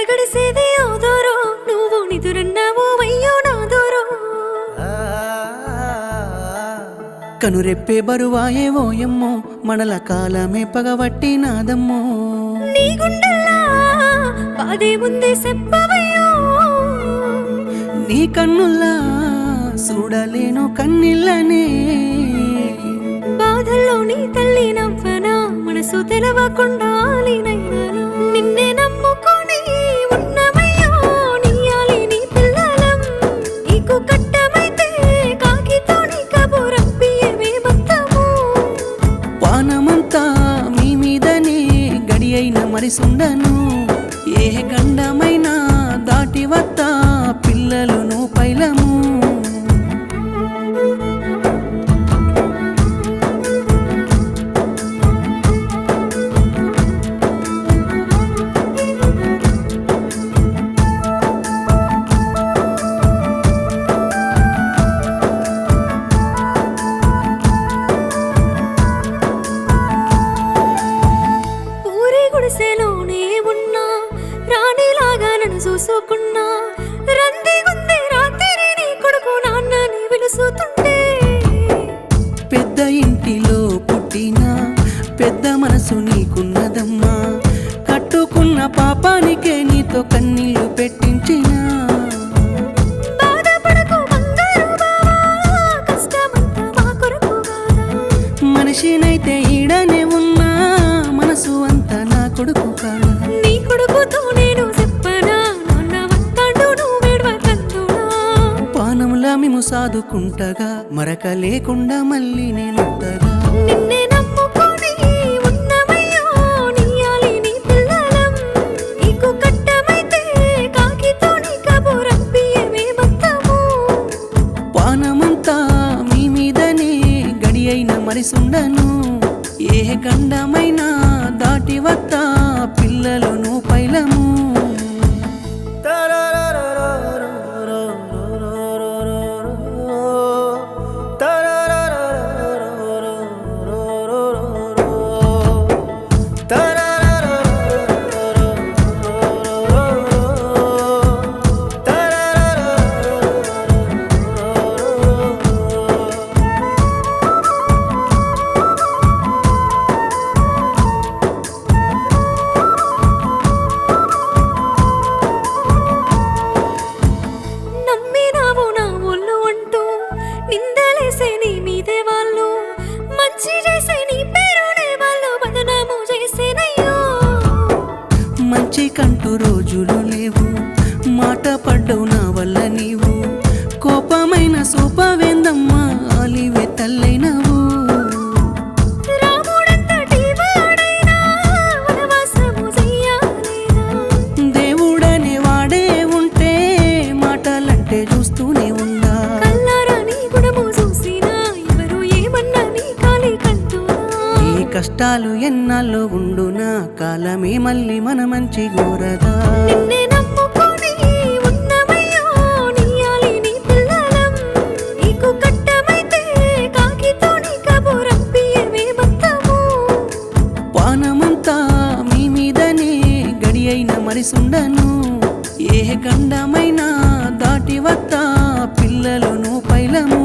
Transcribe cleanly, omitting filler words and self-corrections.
గడిసేది ఓదోరో నువ్వు నిదురన్నావు అయ్యో నాదోరో కనురెప్పే బరువాయే ఓయమ్మో మనల కాలమే పగవట్టి నాదమ్మో నీ గుండెల్లా బాధే ముందే చెప్పవయ్యో నీ కన్నుల్లా చూడలేను కన్నిళ్ళనే బాధల్లో నీ తల్లి నవ్వనా మనసు తెలవకుండా లీనైనాను నిన్నే నమ్ముకొని ఉన్నమయ్యో నీయాలి నీ పిల్లలం నీకు కట్టమైతే కాకితోని కబురప్పియమే మొత్తము పానమంతా మీ మీదనే గడి అయిన మరిసుండను ఏ గండమైనా దాటి వత్తా పిల్లలును పైలము గుడిసెలోనే ఉన్నా రాణిలాగా నన్ను చూసుకున్నా రంది గుంది రాత్రి నీ కొడుకు నాన్నని పిలుస్తుంటే పెద్ద ఇంటిలో పుట్టిన పెద్ద మనసు నీకున్నదమ్మా కట్టుకున్న పాపానికే నీతో కన్నీళ్లు పెట్టించిన బాధపడకు బంగారు బావా కష్టమంతా మా కొరకు కాదా మనిషినైతే ఈడనే ఉన్నా మనసు అంతా నా కొడుకు కాదా నీ కొడుకుతో నేను చెప్పనా నాన్న వస్తాడు నువ్వు వేడవకందునా పానంలా మేము సాదుకుంటగా మరక లేకుండా మళ్ళీ నేనొత్తగా నిన్నే నమ్ముకొని ఉన్నమయ్యో నీయాలి నీ పిల్లలం నీకు కట్టమైతే కాకితోని కబురప్పియమే మొత్తము పానమంతా మీ మీదనే గడి అయిన మరిసుండను ఏ గండమైనా దాటి వత్తా పిల్లలును పైలము నమ్మినావు నా ఒళ్ళు అంటూ నిందలేసే నీ మీదే వాళ్ళు మంచి చేసే నీ పేరునే వాళ్ళు బదనాము చేసేనయ్యో మంచి కంటూ రోజులు లేవు మాట పడ్డవు నా వల్ల నీవు కోపమైన సూపవేందమ్మా ఆలివే తల్లైనవు రాముడంతటి వాడైనా వనవాసము చెయ్యాలేదా దేవుడనే వాడే ఉంటే మాటలంటే చూస్తూనే ఉందా కల్లారా నీ గుణము చూసినా ఎవరు ఏమన్నా నీ కాలి కంటున్నా ఈ కష్టాలు ఎన్నాళ్ళు ఉండునా కాలమే మళ్ళీ మన మంచి గోరదా నిన్నే నమ్ముకొని ఉన్నమయ్యో నీయాలి నీ పిల్లలం నీకు కట్టమైతే కాకితోని కబురప్పియమే మొత్తము పానమంతా మీ మీదనే గడి అయిన మరిసుండను ఏ గండమైనా దాటి వత్తా పిల్లలును పైలము